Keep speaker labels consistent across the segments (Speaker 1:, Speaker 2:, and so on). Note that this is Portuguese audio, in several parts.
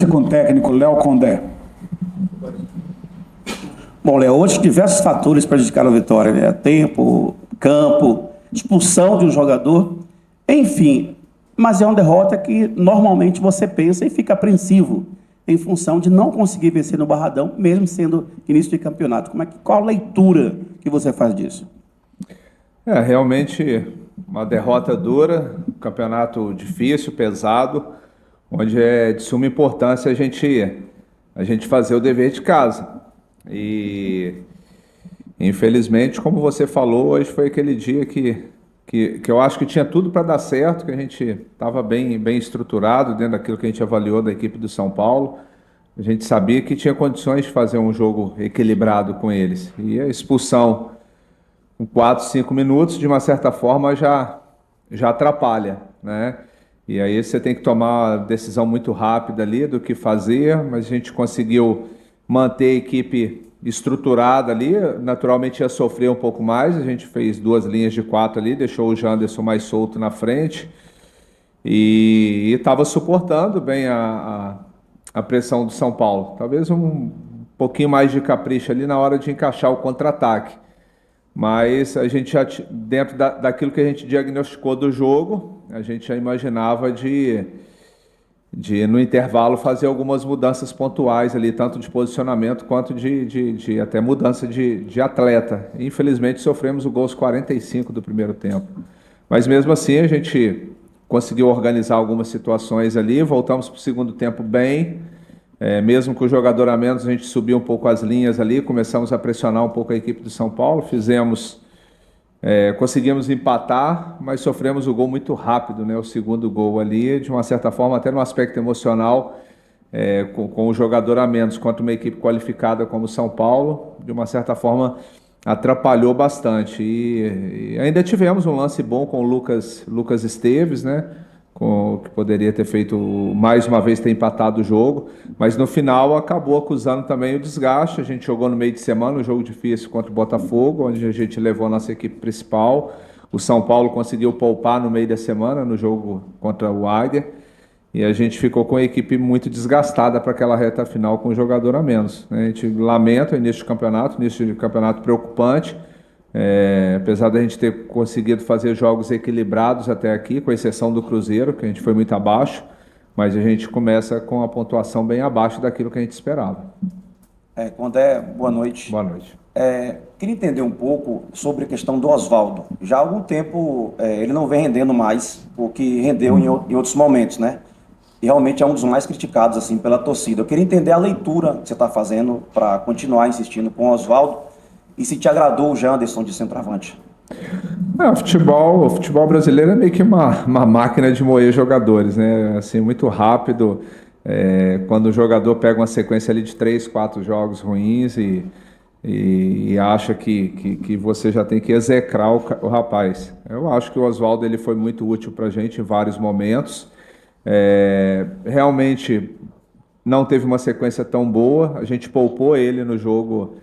Speaker 1: com o técnico Léo Condé.
Speaker 2: Bom, Léo, hoje diversos fatores prejudicaram a vitória, né? Tempo, campo, expulsão de um jogador, enfim. Mas é uma derrota que normalmente você pensa e fica apreensivo em função de não conseguir vencer no Barradão, mesmo sendo início de campeonato. Qual a leitura que você faz disso?
Speaker 3: Realmente uma derrota dura, um campeonato difícil, pesado, onde é de suma importância a gente fazer o dever de casa. E infelizmente, como você falou, hoje foi aquele dia que eu acho que tinha tudo para dar certo, que a gente estava bem estruturado dentro daquilo que a gente avaliou da equipe do São Paulo. A gente sabia que tinha condições de fazer um jogo equilibrado com eles. E a expulsão com 4, 5 minutos, de uma certa forma, já atrapalha, né? E aí você tem que tomar uma decisão muito rápida ali do que fazer, mas a gente conseguiu manter a equipe estruturada ali. Naturalmente ia sofrer um pouco mais, a gente fez 2 linhas de 4 ali, deixou o Janderson mais solto na frente e estava suportando bem a pressão do São Paulo. Talvez um pouquinho mais de capricho ali na hora de encaixar o contra-ataque. Mas a gente já, dentro daquilo que a gente diagnosticou do jogo, a gente já imaginava de no intervalo fazer algumas mudanças pontuais ali, tanto de posicionamento quanto de até mudança de atleta. Infelizmente sofremos o gol aos 45 do primeiro tempo. Mas mesmo assim a gente conseguiu organizar algumas situações ali, voltamos para o segundo tempo bem, mesmo com o jogador a menos a gente subiu um pouco as linhas ali, começamos a pressionar um pouco a equipe do São Paulo, conseguimos empatar, mas sofremos o gol muito rápido, né? O segundo gol ali, de uma certa forma, até no aspecto emocional, com o jogador a menos, contra uma equipe qualificada como o São Paulo, de uma certa forma atrapalhou bastante. E ainda tivemos um lance bom com o Lucas Esteves, né? Que poderia ter feito, mais uma vez, ter empatado o jogo, mas no final acabou acusando também o desgaste. A gente jogou no meio de semana, um jogo difícil contra o Botafogo, onde a gente levou a nossa equipe principal. O São Paulo conseguiu poupar no meio da semana, no jogo contra o Águia, e a gente ficou com a equipe muito desgastada para aquela reta final com o jogador a menos. A gente lamenta o início de campeonato preocupante, apesar da gente ter conseguido fazer jogos equilibrados até aqui, com exceção do Cruzeiro, que a gente foi muito abaixo, mas a gente começa com a pontuação bem abaixo daquilo que a gente esperava.
Speaker 2: Condé, boa noite.
Speaker 3: Boa noite.
Speaker 2: Queria entender um pouco sobre a questão do Oswaldo. Já há algum tempo ele não vem rendendo mais o que rendeu em outros momentos, né? E realmente é um dos mais criticados assim, pela torcida. Eu queria entender a leitura que você está fazendo para continuar insistindo com o Oswaldo e se te agradou o Janderson de centroavante.
Speaker 3: O futebol brasileiro é meio que uma máquina de moer jogadores, né? Assim, muito rápido. Quando o jogador pega uma sequência ali de 3, 4 jogos ruins e acha que você já tem que execrar o rapaz. Eu acho que o Oswaldo ele foi muito útil para a gente em vários momentos. Realmente não teve uma sequência tão boa. A gente poupou ele no jogo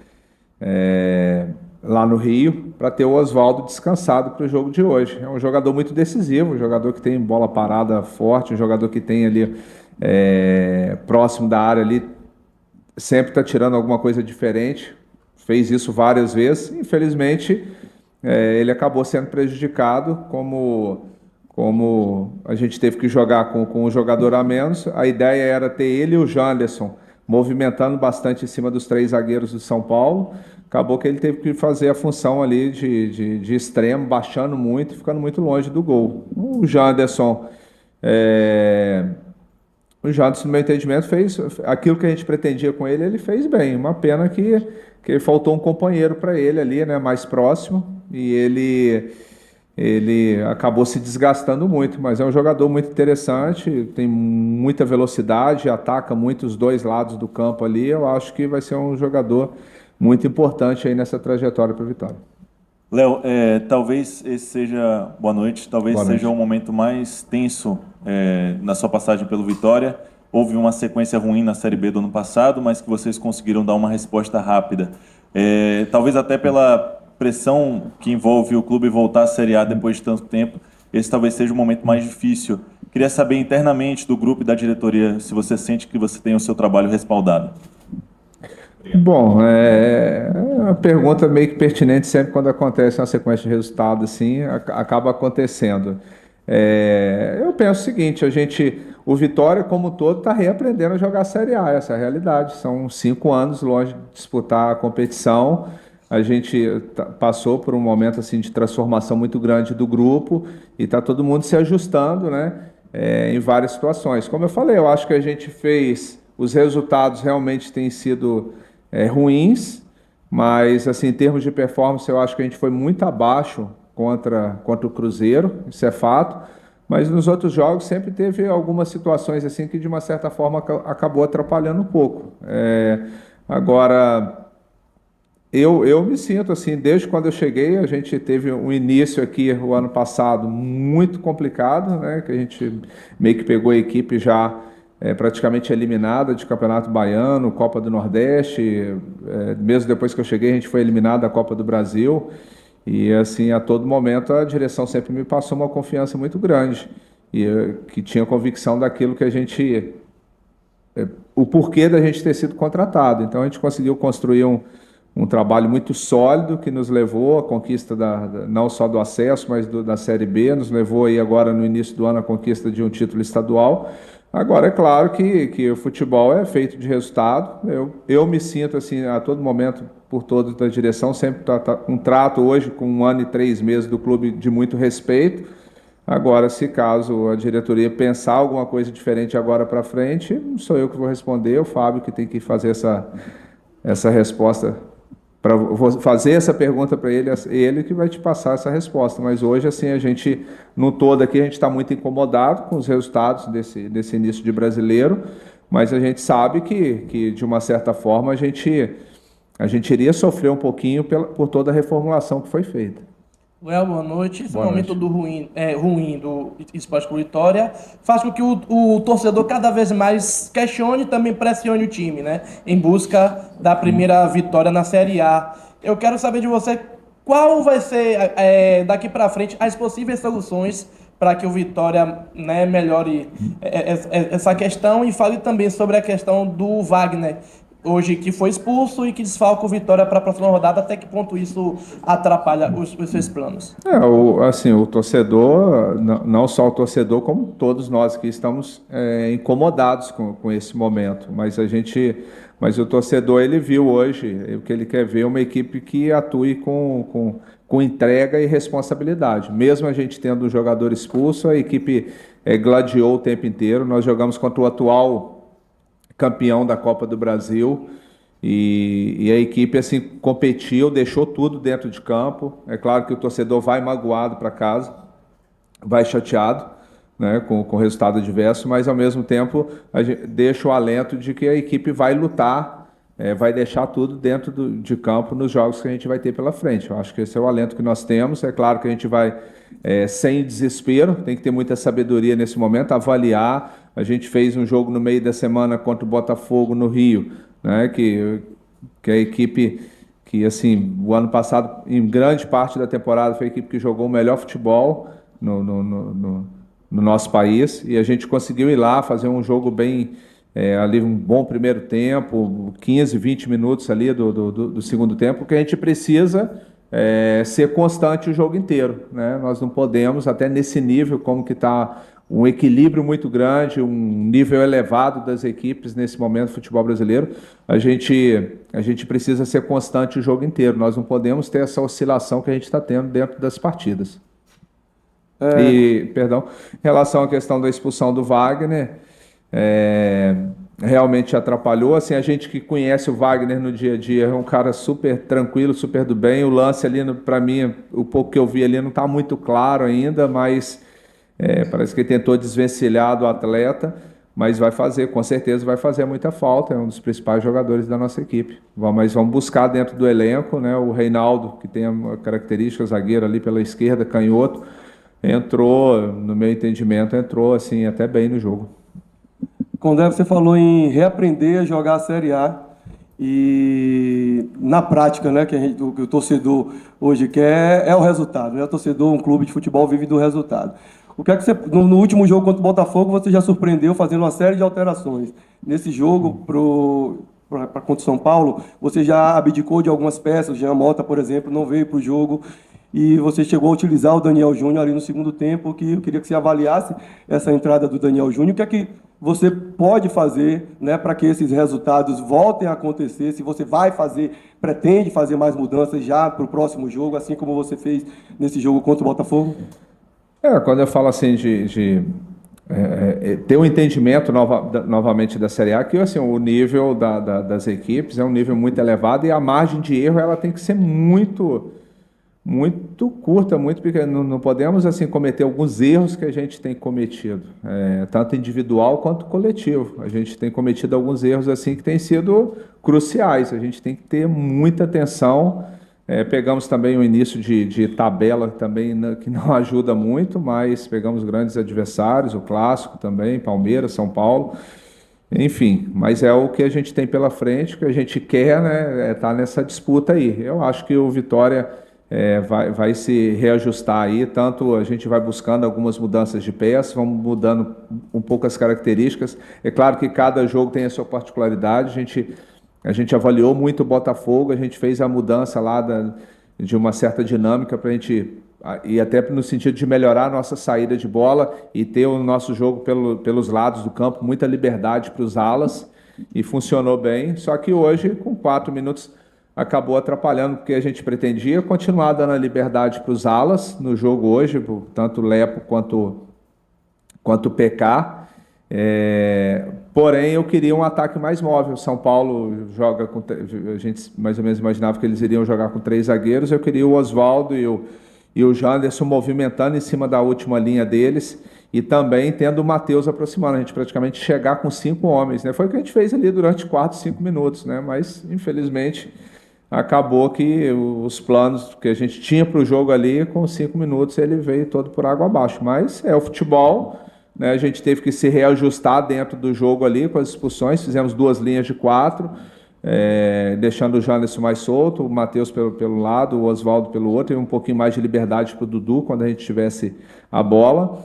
Speaker 3: lá no Rio, para ter o Oswaldo descansado para o jogo de hoje. É um jogador muito decisivo, um jogador que tem bola parada forte, um jogador que tem ali próximo da área ali, sempre está tirando alguma coisa diferente, fez isso várias vezes. Infelizmente ele acabou sendo prejudicado, como a gente teve que jogar com um jogador a menos. A ideia era ter ele e o Janderson movimentando bastante em cima dos 3 zagueiros do São Paulo. Acabou que ele teve que fazer a função ali de extremo, baixando muito e ficando muito longe do gol. O Janderson, no meu entendimento, fez aquilo que a gente pretendia com ele, ele fez bem. Uma pena que faltou um companheiro para ele ali, né, mais próximo, e ele acabou se desgastando muito, mas é um jogador muito interessante, tem muita velocidade, ataca muito os 2 lados do campo ali. Eu acho que vai ser um jogador muito importante aí nessa trajetória para a vitória.
Speaker 4: Léo, talvez esse seja, boa noite, seja o momento mais tenso na sua passagem pelo Vitória. Houve uma sequência ruim na Série B do ano passado, mas que vocês conseguiram dar uma resposta rápida. Talvez até pela pressão que envolve o clube voltar à Série A depois de tanto tempo, esse talvez seja o momento mais difícil Queria saber internamente do grupo e da diretoria se você sente que você tem o seu trabalho respaldado.
Speaker 3: Bom, é uma pergunta meio que pertinente sempre quando acontece uma sequência de resultados assim, acaba acontecendo. Eu penso o seguinte, o Vitória como um todo está reaprendendo a jogar a Série A, essa é a realidade. São 5 anos longe de disputar a competição. A gente passou por um momento assim de transformação muito grande do grupo e está todo mundo se ajustando, né? Em várias situações. Como eu falei, eu acho que a gente fez, os resultados realmente têm sido ruins, mas assim, em termos de performance, eu acho que a gente foi muito abaixo contra o Cruzeiro, isso é fato, mas nos outros jogos sempre teve algumas situações assim que de uma certa forma acabou atrapalhando um pouco. Agora, eu me sinto assim, desde quando eu cheguei, a gente teve um início aqui o ano passado muito complicado, né, que a gente meio que pegou a equipe já praticamente eliminada de Campeonato Baiano, Copa do Nordeste, mesmo depois que eu cheguei a gente foi eliminado da Copa do Brasil, e assim, a todo momento a direção sempre me passou uma confiança muito grande, e que tinha convicção daquilo que a gente, o porquê da gente ter sido contratado. Então a gente conseguiu construir um trabalho muito sólido que nos levou à conquista não só do acesso, mas da Série B, nos levou aí agora no início do ano à conquista de um título estadual. Agora, é claro que o futebol é feito de resultado. Eu me sinto, assim, a todo momento, por todos da direção, sempre um trato hoje com 1 ano e 3 meses do clube de muito respeito. Agora, se caso a diretoria pensar alguma coisa diferente agora para frente, não sou eu que vou responder, é o Fábio que tem que fazer essa resposta. Vou fazer essa pergunta para ele que vai te passar essa resposta. Mas hoje, assim, a gente, no todo aqui, a gente está muito incomodado com os resultados desse início de brasileiro, mas a gente sabe que de uma certa forma, a gente iria sofrer um pouquinho por toda a reformulação que foi feita.
Speaker 1: Well, boa noite. Esse
Speaker 3: Boa
Speaker 1: momento
Speaker 3: noite.
Speaker 1: ruim do Esporte Clube Vitória faz com que o torcedor cada vez mais questione e também pressione o time, né? Em busca da primeira vitória na Série A. Eu quero saber de você qual vai ser, daqui para frente, as possíveis soluções para que o Vitória, né, melhore essa questão, e fale também sobre a questão do Wagner, hoje que foi expulso e que desfalca o Vitória para a próxima rodada. Até que ponto isso atrapalha os seus planos?
Speaker 3: O torcedor, não só o torcedor, como todos nós que estamos incomodados com esse momento. Mas o torcedor, ele viu hoje, o que ele quer ver é uma equipe que atue com entrega e responsabilidade. Mesmo a gente tendo um jogador expulso, a equipe gladiou o tempo inteiro. Nós jogamos contra o atual campeão da Copa do Brasil, e a equipe assim competiu, deixou tudo dentro de campo. É claro que o torcedor vai magoado para casa, vai chateado, né, com o resultado adverso, mas ao mesmo tempo a gente deixa o alento de que a equipe vai lutar, vai deixar tudo dentro de campo nos jogos que a gente vai ter pela frente. Eu acho que esse é o alento que nós temos. É claro que a gente vai sem desespero, tem que ter muita sabedoria nesse momento, avaliar. A gente fez um jogo no meio da semana contra o Botafogo no Rio, né, que a equipe que, assim, o ano passado, em grande parte da temporada, foi a equipe que jogou o melhor futebol no nosso país, e a gente conseguiu ir lá fazer um jogo bem, ali um bom primeiro tempo, 15, 20 minutos ali do segundo tempo, que a gente precisa ser constante o jogo inteiro, né? Nós não podemos, até nesse nível, como que está um equilíbrio muito grande, um nível elevado das equipes nesse momento do futebol brasileiro, a gente precisa ser constante o jogo inteiro. Nós não podemos ter essa oscilação que a gente está tendo dentro das partidas. Perdão, em relação à questão da expulsão do Wagner, realmente atrapalhou. Assim, a gente que conhece o Wagner no dia a dia é um cara super tranquilo, super do bem. O lance ali, para mim, o pouco que eu vi ali não está muito claro ainda, mas parece que ele tentou desvencilhar do atleta, mas com certeza vai fazer muita falta. É um dos principais jogadores da nossa equipe. Mas vamos buscar dentro do elenco, né, o Reinaldo, que tem a característica zagueiro ali pela esquerda, canhoto, no meu entendimento, entrou assim até bem no jogo.
Speaker 5: Condé, você falou em reaprender a jogar a Série A, e na prática, né, que o torcedor hoje quer é o resultado, né? O torcedor, um clube de futebol vive do resultado. O que é que você, no último jogo contra o Botafogo, você já surpreendeu fazendo uma série de alterações. Nesse jogo, contra o São Paulo, você já abdicou de algumas peças. O Jean Mota, por exemplo, não veio para o jogo. E você chegou a utilizar o Daniel Júnior ali no segundo tempo, que eu queria que você avaliasse essa entrada do Daniel Júnior. O que é que você pode fazer, né, para que esses resultados voltem a acontecer? Se você vai fazer, pretende fazer mais mudanças já para o próximo jogo, assim como você fez nesse jogo contra o Botafogo?
Speaker 3: Quando eu falo assim ter um entendimento novamente da Série A, que assim, o nível das equipes é um nível muito elevado e a margem de erro ela tem que ser muito curta, muito pequena. Não podemos assim cometer alguns erros que a gente tem cometido, tanto individual quanto coletivo. A gente tem cometido alguns erros assim que têm sido cruciais. A gente tem que ter muita atenção. Pegamos também o início de tabela também, né, que não ajuda muito, mas pegamos grandes adversários, o clássico também, Palmeiras, São Paulo. Enfim, mas é o que a gente tem pela frente, o que a gente quer, né, tá nessa disputa aí. Eu acho que o Vitória vai se reajustar aí, tanto a gente vai buscando algumas mudanças de peças, vamos mudando um pouco as características. É claro que cada jogo tem a sua particularidade, a gente avaliou muito o Botafogo, a gente fez a mudança lá de uma certa dinâmica para a gente, e até no sentido de melhorar a nossa saída de bola e ter o nosso jogo pelos lados do campo, muita liberdade para os alas, e funcionou bem, só que hoje, com 4 minutos, acabou atrapalhando, porque a gente pretendia continuar dando a liberdade para os alas no jogo hoje, tanto o Lepo quanto o PK. Porém, eu queria um ataque mais móvel. São Paulo joga com... A gente mais ou menos imaginava que eles iriam jogar com 3 zagueiros. Eu queria o Oswaldo e o Janderson movimentando em cima da última linha deles e também tendo o Matheus aproximando. A gente praticamente chegar com 5 homens, né? Foi o que a gente fez ali durante 4, 5 minutos, né? Mas, infelizmente, acabou que os planos que a gente tinha para o jogo ali, com 5 minutos, ele veio todo por água abaixo. Mas é o futebol... né? A gente teve que se reajustar dentro do jogo ali com as expulsões, fizemos 2 linhas de 4, deixando o Janderson mais solto, o Matheus pelo lado, o Oswaldo pelo outro, e um pouquinho mais de liberdade para o Dudu quando a gente tivesse a bola.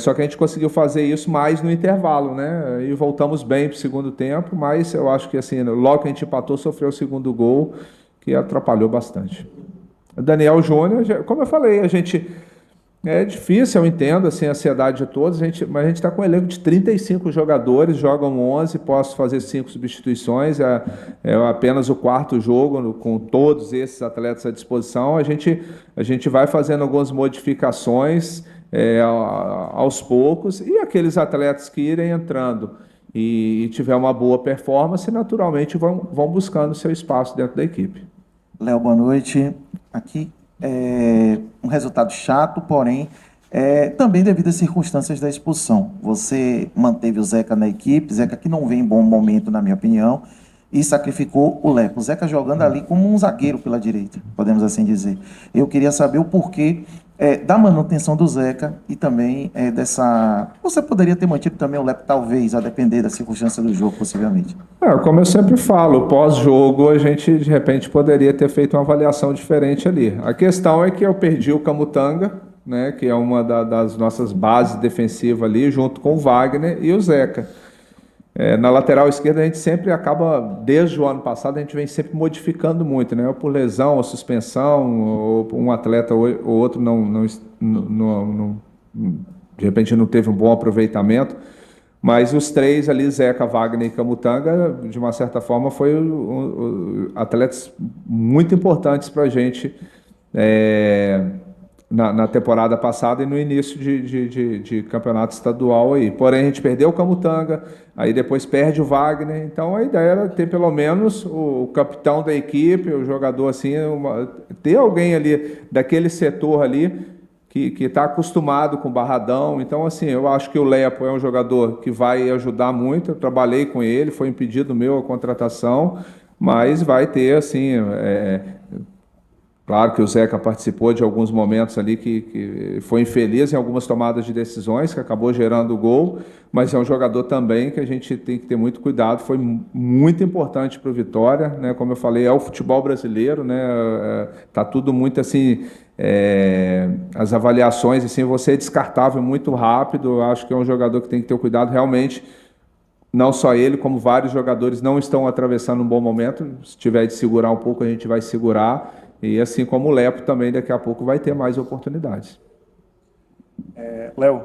Speaker 3: Só que a gente conseguiu fazer isso mais no intervalo, né? E voltamos bem para o segundo tempo, mas eu acho que assim, logo que a gente empatou, sofreu o segundo gol, que atrapalhou bastante. O Daniel Júnior, como eu falei, é difícil, eu entendo assim, a ansiedade de todos, mas a gente está com um elenco de 35 jogadores, jogam 11, posso fazer 5 substituições, é apenas o 4º jogo, com todos esses atletas à disposição, a gente vai fazendo algumas modificações aos poucos, e aqueles atletas que irem entrando e tiver uma boa performance, naturalmente vão buscando seu espaço dentro da equipe.
Speaker 6: Léo, boa noite. Aqui um resultado chato, porém, também devido às circunstâncias da expulsão. Você manteve o Zeca na equipe, Zeca que não vem em bom momento, na minha opinião, e sacrificou o Lepo. O Zeca jogando ali como um zagueiro pela direita, podemos assim dizer. Eu queria saber o porquê da manutenção do Zeca e também dessa... Você poderia ter mantido também o Lepo, talvez, a depender da circunstância do jogo, possivelmente.
Speaker 3: Como eu sempre falo, pós-jogo a gente, de repente, poderia ter feito uma avaliação diferente ali. A questão é que eu perdi o Camutanga, né, que é uma das nossas bases defensivas ali, junto com o Wagner e o Zeca. Na lateral esquerda a gente sempre acaba, desde o ano passado, a gente vem sempre modificando muito, né? Ou por lesão, ou suspensão, ou um atleta ou outro de repente não teve um bom aproveitamento, mas os 3 ali, Zeca, Wagner e Camutanga, de uma certa forma, foram atletas muito importantes para a gente na temporada passada e no início de campeonato estadual aí. Porém, a gente perdeu o Camutanga, aí depois perde o Wagner, então a ideia era ter pelo menos o capitão da equipe, o jogador assim, ter alguém ali daquele setor ali que está acostumado com o Barradão. Então, assim, eu acho que o Lepo é um jogador que vai ajudar muito, eu trabalhei com ele, foi um pedido meu a contratação, mas vai ter, assim... Claro que o Zeca participou de alguns momentos ali que foi infeliz em algumas tomadas de decisões, que acabou gerando o gol, mas é um jogador também que a gente tem que ter muito cuidado, foi muito importante para o Vitória, né? Como eu falei, é o futebol brasileiro, né? Tá tudo muito assim, as avaliações, assim, você é descartável muito rápido, eu acho que é um jogador que tem que ter cuidado realmente. Não só ele, como vários jogadores não estão atravessando um bom momento. Se tiver de segurar um pouco, a gente vai segurar. E assim como o Lepo também, daqui a pouco vai ter mais oportunidades.
Speaker 7: Léo,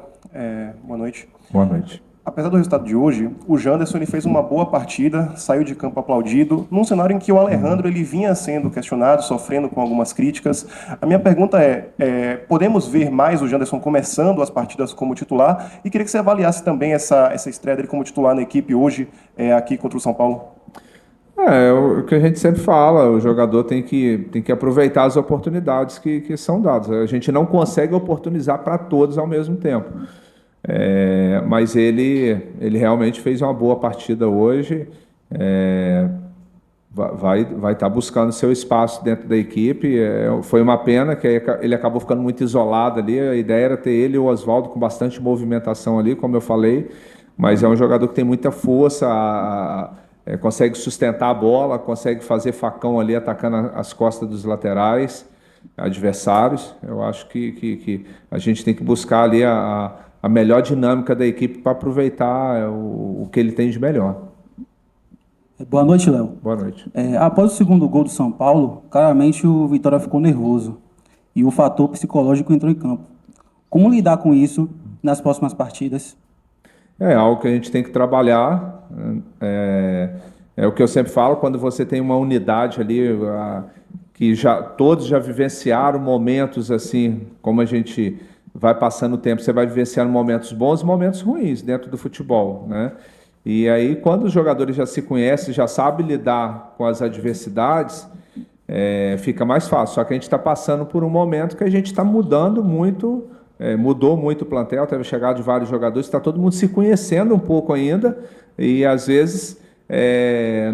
Speaker 7: boa noite.
Speaker 3: Boa noite.
Speaker 7: Apesar do resultado de hoje, o Janderson ele fez uma boa partida, saiu de campo aplaudido, num cenário em que o Alejandro ele vinha sendo questionado, sofrendo com algumas críticas. A minha pergunta podemos ver mais o Janderson começando as partidas como titular? E queria que você avaliasse também essa estreia dele como titular na equipe hoje, aqui contra o São Paulo.
Speaker 3: O que a gente sempre fala, o jogador tem que aproveitar as oportunidades que são dadas. A gente não consegue oportunizar para todos ao mesmo tempo. Mas ele realmente fez uma boa partida hoje, vai estar buscando seu espaço dentro da equipe. Foi uma pena que ele acabou ficando muito isolado ali, a ideia era ter ele e o Oswaldo com bastante movimentação ali, como eu falei, mas é um jogador que tem muita força, consegue sustentar a bola, consegue fazer facão ali, atacando as costas dos laterais, adversários. Eu acho que a gente tem que buscar ali a melhor dinâmica da equipe para aproveitar o que ele tem de melhor.
Speaker 8: Boa noite, Léo.
Speaker 3: Boa noite.
Speaker 8: Após o segundo gol do São Paulo, claramente o Vitória ficou nervoso e o fator psicológico entrou em campo. Como lidar com isso nas próximas partidas?
Speaker 3: É algo que a gente tem que trabalhar. É o que eu sempre falo, quando você tem uma unidade ali, que todos já vivenciaram momentos assim, como a gente vai passando o tempo, você vai vivenciando momentos bons e momentos ruins dentro do futebol, né? E aí, quando os jogadores já se conhecem, já sabem lidar com as adversidades, fica mais fácil. Só que a gente está passando por um momento que a gente está mudando muito, mudou muito o plantel, teve chegado de vários jogadores, está todo mundo se conhecendo um pouco ainda, e às vezes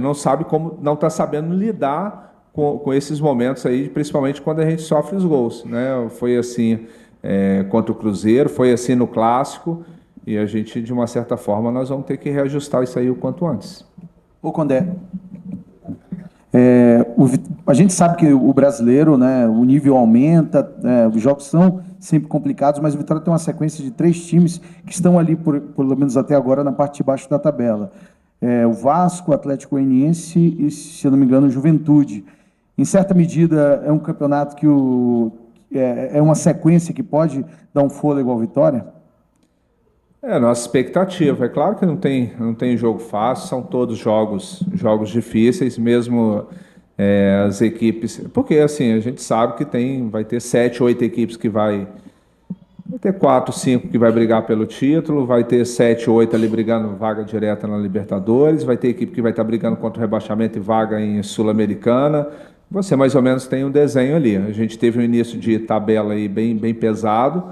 Speaker 3: não sabe como, não está sabendo lidar com esses momentos aí, principalmente quando a gente sofre os gols, né? Foi assim contra o Cruzeiro, foi assim no Clássico, e a gente, de uma certa forma, nós vamos ter que reajustar isso aí o quanto antes.
Speaker 6: Ô Condé, a gente sabe que o brasileiro, né, o nível aumenta, os jogos são sempre complicados, mas o Vitória tem uma sequência de 3 times que estão ali, pelo menos até agora, na parte de baixo da tabela. O Vasco, o Atlético Goianiense e, se eu não me engano, o Juventude. Em certa medida, é um campeonato que é uma sequência que pode dar um fôlego ao Vitória?
Speaker 3: Nossa expectativa. É claro que não tem jogo fácil, são todos jogos difíceis, mesmo as equipes. Porque assim, a gente sabe que vai ter 7, 8 equipes que vai ter 4, 5 que vai brigar pelo título, vai ter 7, 8 ali brigando vaga direta na Libertadores, vai ter equipe que vai estar brigando contra o rebaixamento e vaga em Sul-Americana. Você mais ou menos tem um desenho ali. A gente teve um início de tabela aí bem pesado,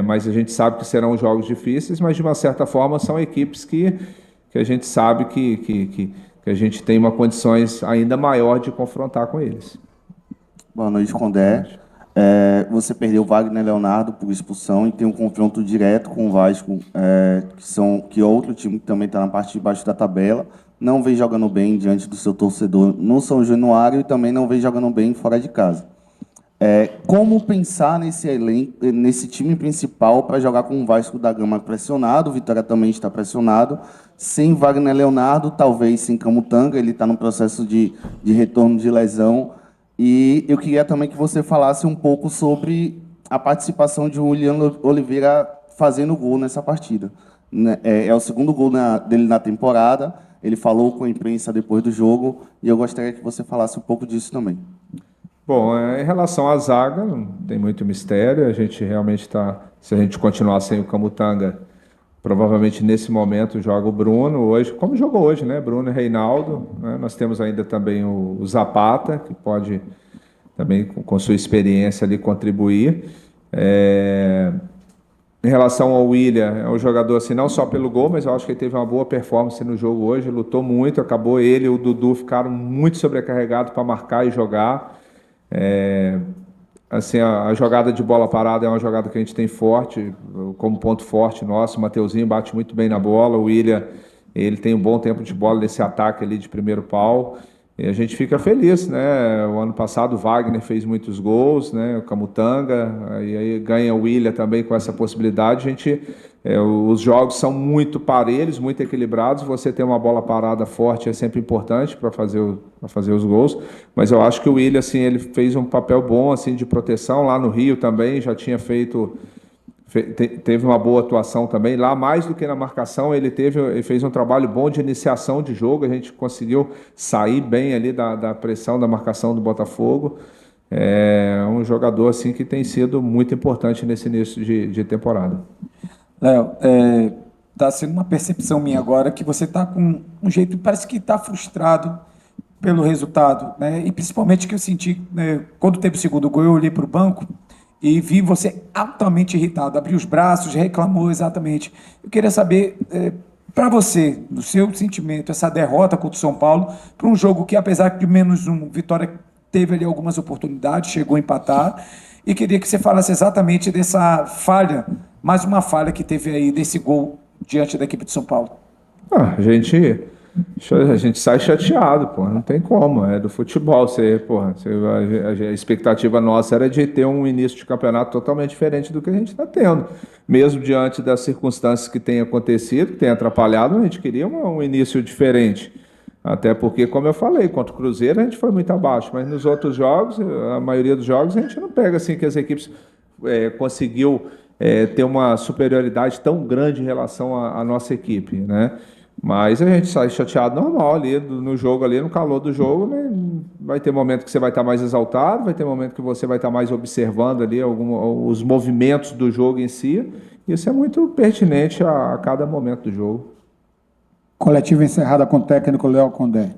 Speaker 3: mas a gente sabe que serão jogos difíceis, mas de uma certa forma são equipes que a gente sabe que a gente tem uma condições ainda maior de confrontar com eles.
Speaker 9: Boa noite, Condé. Você perdeu o Wagner Leonardo por expulsão e tem um confronto direto com o Vasco, que é outro time que também está na parte de baixo da tabela, não vem jogando bem diante do seu torcedor no São Januário e também não vem jogando bem fora de casa. Como pensar nesse time principal para jogar com o Vasco da Gama pressionado, o Vitória também está pressionado, sem Wagner Leonardo, talvez sem Camutanga, ele está no processo de retorno de lesão. E eu queria também que você falasse um pouco sobre a participação de William Oliveira fazendo gol nessa partida. É o segundo gol dele na temporada, ele falou com a imprensa depois do jogo, e eu gostaria que você falasse um pouco disso também.
Speaker 3: Bom, em relação à zaga, não tem muito mistério, a gente realmente se a gente continuar sem o Camutanga, provavelmente nesse momento joga o Bruno hoje, como jogou hoje, né? Bruno e Reinaldo, né? Nós temos ainda também o Zapata, que pode também, com sua experiência ali, contribuir. Em relação ao William, é um jogador assim, não só pelo gol, mas eu acho que ele teve uma boa performance no jogo hoje, lutou muito, acabou ele e o Dudu ficaram muito sobrecarregados para marcar e jogar. Assim, a jogada de bola parada é uma jogada que a gente tem forte, como ponto forte nosso. O Mateuzinho bate muito bem na bola, o William, ele tem um bom tempo de bola nesse ataque ali de primeiro pau. E a gente fica feliz, né? O ano passado o Wagner fez muitos gols, né? O Camutanga, e aí ganha o William também com essa possibilidade. Os jogos são muito parelhos, muito equilibrados. Você ter uma bola parada forte é sempre importante para fazer os gols. Mas eu acho que o William, assim, ele fez um papel bom assim de proteção lá no Rio também. Já tinha teve uma boa atuação também lá, mais do que na marcação. Ele fez um trabalho bom de iniciação de jogo. A gente conseguiu sair bem ali da pressão da marcação do Botafogo. É um jogador assim que tem sido muito importante nesse início de temporada.
Speaker 10: Léo, está sendo uma percepção minha agora que você está com um jeito, parece que está frustrado pelo resultado, né? E principalmente que eu senti, né, quando teve o segundo gol, eu olhei para o banco e vi você altamente irritado, abriu os braços, reclamou exatamente. Eu queria saber, para você, do seu sentimento, essa derrota contra o São Paulo, para um jogo que, apesar de menos um, Vitória teve ali algumas oportunidades, chegou a empatar, e queria que você falasse exatamente dessa falha, mais uma falha que teve aí desse gol diante da equipe de São Paulo.
Speaker 3: A gente sai chateado, pô, não tem como, é do futebol. A expectativa nossa era de ter um início de campeonato totalmente diferente do que a gente está tendo. Mesmo diante das circunstâncias que têm acontecido, que têm atrapalhado, a gente queria um início diferente. Até porque, como eu falei, contra o Cruzeiro a gente foi muito abaixo, mas nos outros jogos, a maioria dos jogos, a gente não pega assim que as equipes conseguiu ter uma superioridade tão grande em relação à nossa equipe, né? Mas a gente sai chateado normal ali no jogo, ali no calor do jogo, né? Vai ter momento que você vai estar mais exaltado, vai ter momento que você vai estar mais observando ali os movimentos do jogo em si. Isso é muito pertinente a cada momento do jogo.
Speaker 11: Coletiva encerrada com o técnico Léo Condé.